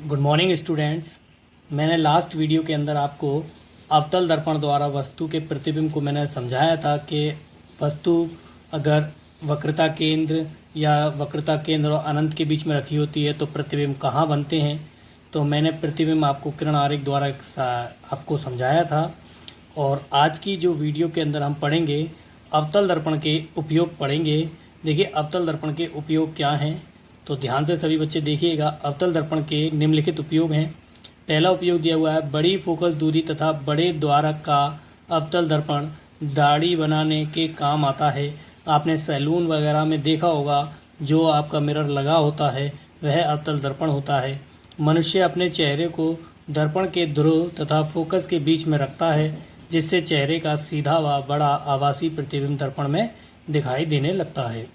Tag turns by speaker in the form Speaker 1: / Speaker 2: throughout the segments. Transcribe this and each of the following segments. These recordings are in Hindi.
Speaker 1: Good morning students. मैंने लास्ट वीडियो के अंदर आपको अवतल दर्पण द्वारा वस्तु के प्रतिबिंब को मैंने समझाया था कि वस्तु अगर वक्रता केंद्र या वक्रता केंद्र और अनंत के बीच में रखी होती है तो प्रतिबिंब कहाँ बनते हैं। तो मैंने प्रतिबिंब आपको किरण आरेख द्वारा आपको समझाया था। और आज की जो वीडियो के अंदर हम पढ़ेंगे अवतल दर्पण के उपयोग पढ़ेंगे। देखिए अवतल दर्पण के उपयोग क्या हैं, तो ध्यान से सभी बच्चे देखिएगा। अवतल दर्पण के निम्नलिखित उपयोग हैं। पहला उपयोग दिया हुआ है, बड़ी फोकस दूरी तथा बड़े द्वारक का अवतल दर्पण दाढ़ी बनाने के काम आता है। आपने सैलून वगैरह में देखा होगा, जो आपका मिरर लगा होता है वह अवतल दर्पण होता है। मनुष्य अपने चेहरे को दर्पण के ध्रुव तथा फोकस के बीच में रखता है, जिससे चेहरे का सीधा व बड़ा आभासी प्रतिबिंब दर्पण में दिखाई देने लगता है।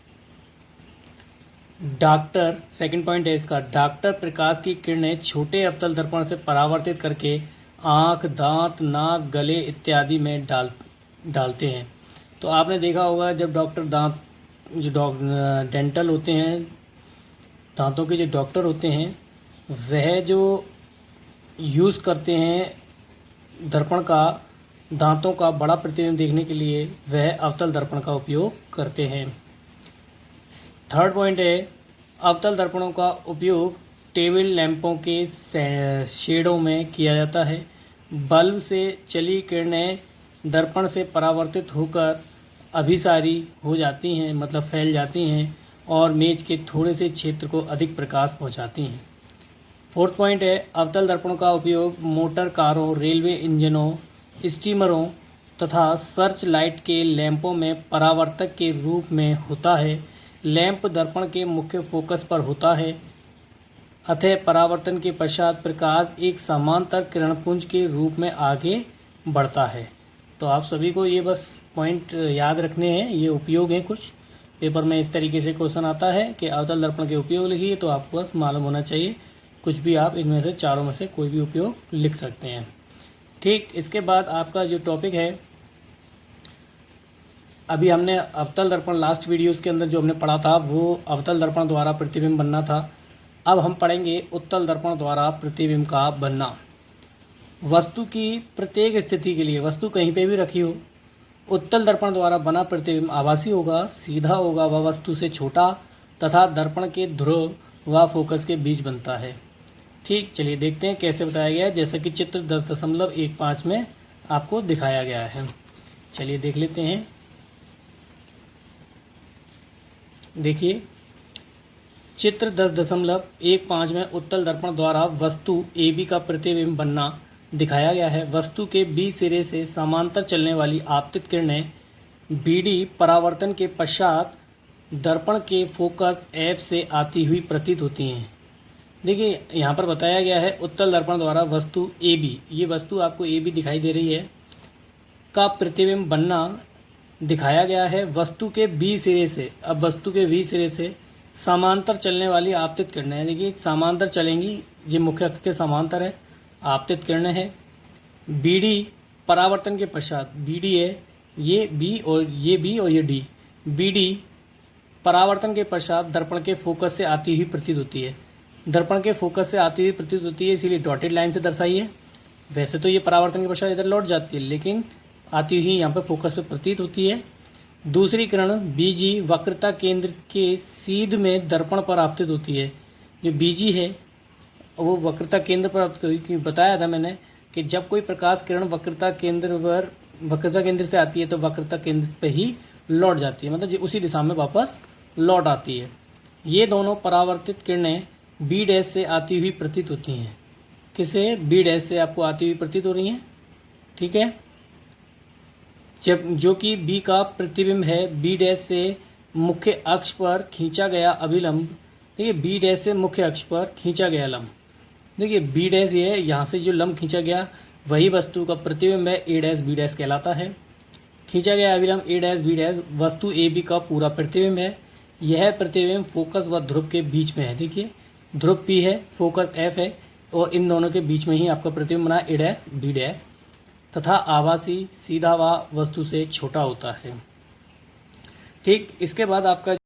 Speaker 1: डॉक्टर, सेकंड पॉइंट है इसका, डॉक्टर प्रकाश की किरणें छोटे अवतल दर्पण से परावर्तित करके आँख, दांत, नाक, गले इत्यादि में डालते हैं। तो आपने देखा होगा जब डॉक्टर जो डेंटल होते हैं, दांतों के जो डॉक्टर होते हैं, वह जो यूज़ करते हैं दर्पण का, दांतों का बड़ा प्रतिबिंब देखने के लिए वह अवतल दर्पण का उपयोग करते हैं। थर्ड पॉइंट है, अवतल दर्पणों का उपयोग टेबल लैंपों के शेडों में किया जाता है। बल्ब से चली किरणें दर्पण से परावर्तित होकर अभिसारी हो जाती हैं, मतलब फैल जाती हैं, और मेज के थोड़े से क्षेत्र को अधिक प्रकाश पहुंचाती हैं। फोर्थ पॉइंट है, अवतल दर्पणों का उपयोग मोटर कारों, रेलवे इंजनों, स्टीमरों तथा सर्च लाइट के लैंपों में परावर्तक के रूप में होता है। लैंप दर्पण के मुख्य फोकस पर होता है, अतः परावर्तन के पश्चात प्रकाश एक समांतर किरणपुंज के रूप में आगे बढ़ता है। तो आप सभी को ये बस पॉइंट याद रखने हैं, ये उपयोग हैं। कुछ पेपर में इस तरीके से क्वेश्चन आता है कि अवतल दर्पण के उपयोग लिखिए, तो आपको बस मालूम होना चाहिए। कुछ भी आप इनमें से चारों में से कोई भी उपयोग लिख सकते हैं। ठीक, इसके बाद आपका जो टॉपिक है, अभी हमने अवतल दर्पण लास्ट वीडियोस के अंदर जो हमने पढ़ा था वो अवतल दर्पण द्वारा प्रतिबिंब बनना था। अब हम पढ़ेंगे उत्तल दर्पण द्वारा प्रतिबिंब का बनना। वस्तु की प्रत्येक स्थिति के लिए, वस्तु कहीं पे भी रखी हो, उत्तल दर्पण द्वारा बना प्रतिबिंब आभासी होगा, सीधा होगा, वह वस्तु से छोटा तथा दर्पण के ध्रुव व फोकस के बीच बनता है। ठीक, चलिए देखते हैं कैसे बताया गया है, जैसा कि चित्र 10.15 में आपको दिखाया गया है। चलिए देख लेते हैं। देखिए चित्र 10.15 में उत्तल दर्पण द्वारा वस्तु AB का प्रतिबिंब बनना दिखाया गया है। वस्तु के B सिरे से समांतर चलने वाली आपतित किरणें BD परावर्तन के पश्चात दर्पण के फोकस F से आती हुई प्रतीत होती हैं। देखिए यहाँ पर बताया गया है उत्तल दर्पण द्वारा वस्तु AB, ये वस्तु आपको AB दिखाई दे रही है, का प्रतिबिंब बनना दिखाया गया है वस्तु के B सिरे से। अब वस्तु के B सिरे से समांतर चलने वाली आपतित किरणें, देखिए समांतर चलेंगी, ये मुख्य अक्ष के समांतर है, आपतित किरणें है। BD परावर्तन के पश्चात, BD है ये B और ये B और ये D, BD परावर्तन के पश्चात दर्पण के फोकस से आती हुई प्रतीत होती है। दर्पण के फोकस से आती हुई प्रतीत होती है, इसीलिए डॉटेड लाइन से दर्शाई है। वैसे तो ये परावर्तन के पश्चात इधर लौट जाती है, लेकिन आती हुई यहाँ पर फोकस पे प्रतीत होती है। दूसरी किरण BG वक्रता केंद्र के सीध में दर्पण पर आपतित होती है। जो BG है वो वक्रता केंद्र पर आपतित हुई, बताया था मैंने कि जब कोई प्रकाश किरण वक्रता केंद्र से आती है तो वक्रता केंद्र पे ही लौट जाती है, मतलब उसी दिशा में वापस लौट आती है। ये दोनों परावर्तित किरणें B' से आती हुई प्रतीत होती हैं। किसे? B' से आपको आती हुई प्रतीत हो रही हैं। ठीक है, जब जो कि B का प्रतिबिंब है, B' से मुख्य अक्ष पर खींचा गया अभिलंब, देखिए B' से मुख्य अक्ष पर खींचा गया लंब, देखिए B' ये है, यहाँ से जो लंब खींचा गया वही वस्तु का प्रतिबिंब है, A', B' कहलाता है। खींचा गया अभिलंब A', B' वस्तु AB का पूरा प्रतिबिंब है। यह प्रतिबिंब फोकस व ध्रुव के बीच में है। देखिए ध्रुव P है, फोकस F है, और इन दोनों के बीच में ही आपका प्रतिबिंब बना A', B' तथा आभासी, सीधा व वस्तु से छोटा होता है। ठीक, इसके बाद आपका